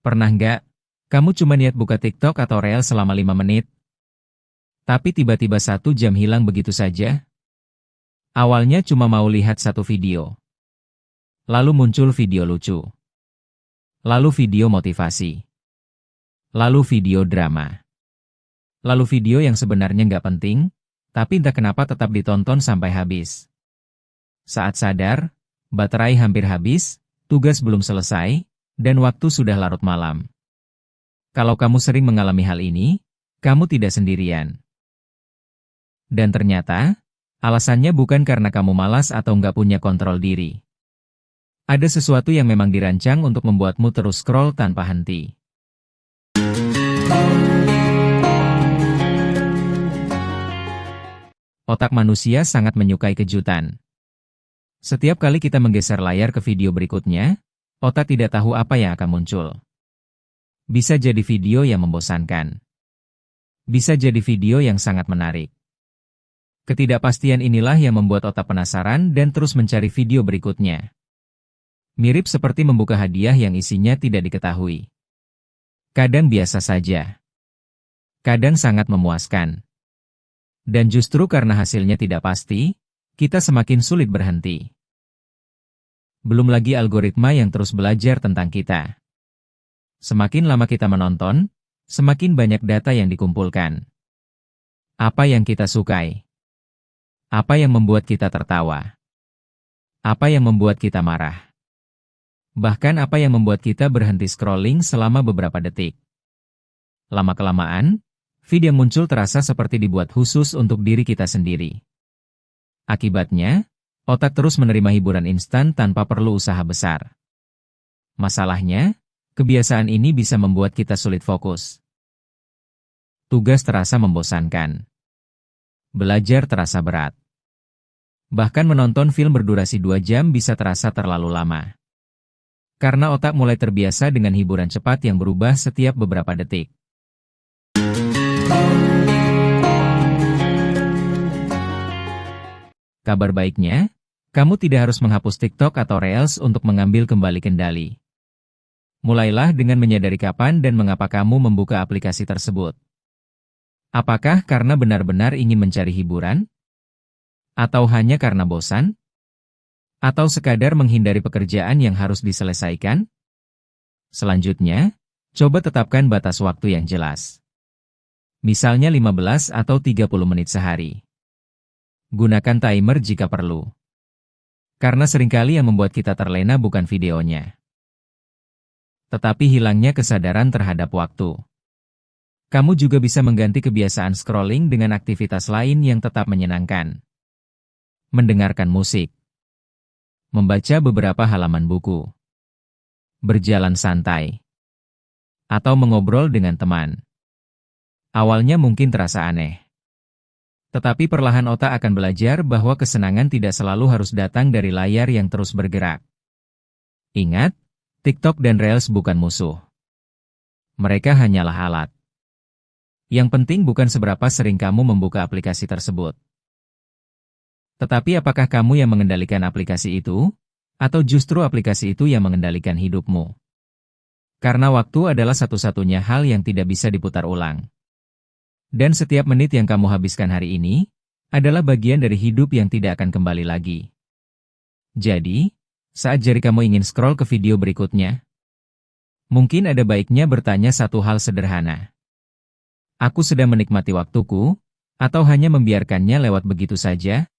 Pernah nggak, kamu cuma niat buka TikTok atau Reel selama 5 menit, tapi tiba-tiba 1 jam hilang begitu saja? Awalnya cuma mau lihat satu video. Lalu muncul video lucu. Lalu video motivasi. Lalu video drama. Lalu video yang sebenarnya nggak penting, tapi entah kenapa tetap ditonton sampai habis. Saat sadar, baterai hampir habis, tugas belum selesai, dan waktu sudah larut malam. Kalau kamu sering mengalami hal ini, kamu tidak sendirian. Dan ternyata, alasannya bukan karena kamu malas atau nggak punya kontrol diri. Ada sesuatu yang memang dirancang untuk membuatmu terus scroll tanpa henti. Otak manusia sangat menyukai kejutan. Setiap kali kita menggeser layar ke video berikutnya, otak tidak tahu apa yang akan muncul. Bisa jadi video yang membosankan. Bisa jadi video yang sangat menarik. Ketidakpastian inilah yang membuat otak penasaran dan terus mencari video berikutnya. Mirip seperti membuka hadiah yang isinya tidak diketahui. Kadang biasa saja. Kadang sangat memuaskan. Dan justru karena hasilnya tidak pasti, kita semakin sulit berhenti. Belum lagi algoritma yang terus belajar tentang kita. Semakin lama kita menonton, semakin banyak data yang dikumpulkan. Apa yang kita sukai? Apa yang membuat kita tertawa? Apa yang membuat kita marah? Bahkan apa yang membuat kita berhenti scrolling selama beberapa detik. Lama-kelamaan, feed yang muncul terasa seperti dibuat khusus untuk diri kita sendiri. Akibatnya, otak terus menerima hiburan instan tanpa perlu usaha besar. Masalahnya, kebiasaan ini bisa membuat kita sulit fokus. Tugas terasa membosankan. Belajar terasa berat. Bahkan menonton film berdurasi 2 jam bisa terasa terlalu lama. Karena otak mulai terbiasa dengan hiburan cepat yang berubah setiap beberapa detik. Kabar baiknya, kamu tidak harus menghapus TikTok atau Reels untuk mengambil kembali kendali. Mulailah dengan menyadari kapan dan mengapa kamu membuka aplikasi tersebut. Apakah karena benar-benar ingin mencari hiburan? Atau hanya karena bosan? Atau sekadar menghindari pekerjaan yang harus diselesaikan? Selanjutnya, coba tetapkan batas waktu yang jelas. Misalnya 15 atau 30 menit sehari. Gunakan timer jika perlu. Karena seringkali yang membuat kita terlena bukan videonya, tetapi hilangnya kesadaran terhadap waktu. Kamu juga bisa mengganti kebiasaan scrolling dengan aktivitas lain yang tetap menyenangkan. Mendengarkan musik. Membaca beberapa halaman buku. Berjalan santai. Atau mengobrol dengan teman. Awalnya mungkin terasa aneh. Tetapi perlahan otak akan belajar bahwa kesenangan tidak selalu harus datang dari layar yang terus bergerak. Ingat, TikTok dan Reels bukan musuh. Mereka hanyalah alat. Yang penting bukan seberapa sering kamu membuka aplikasi tersebut. Tetapi apakah kamu yang mengendalikan aplikasi itu? Atau justru aplikasi itu yang mengendalikan hidupmu? Karena waktu adalah satu-satunya hal yang tidak bisa diputar ulang. Dan setiap menit yang kamu habiskan hari ini, adalah bagian dari hidup yang tidak akan kembali lagi. Jadi, saat jari kamu ingin scroll ke video berikutnya, mungkin ada baiknya bertanya satu hal sederhana. Aku sedang menikmati waktuku, atau hanya membiarkannya lewat begitu saja?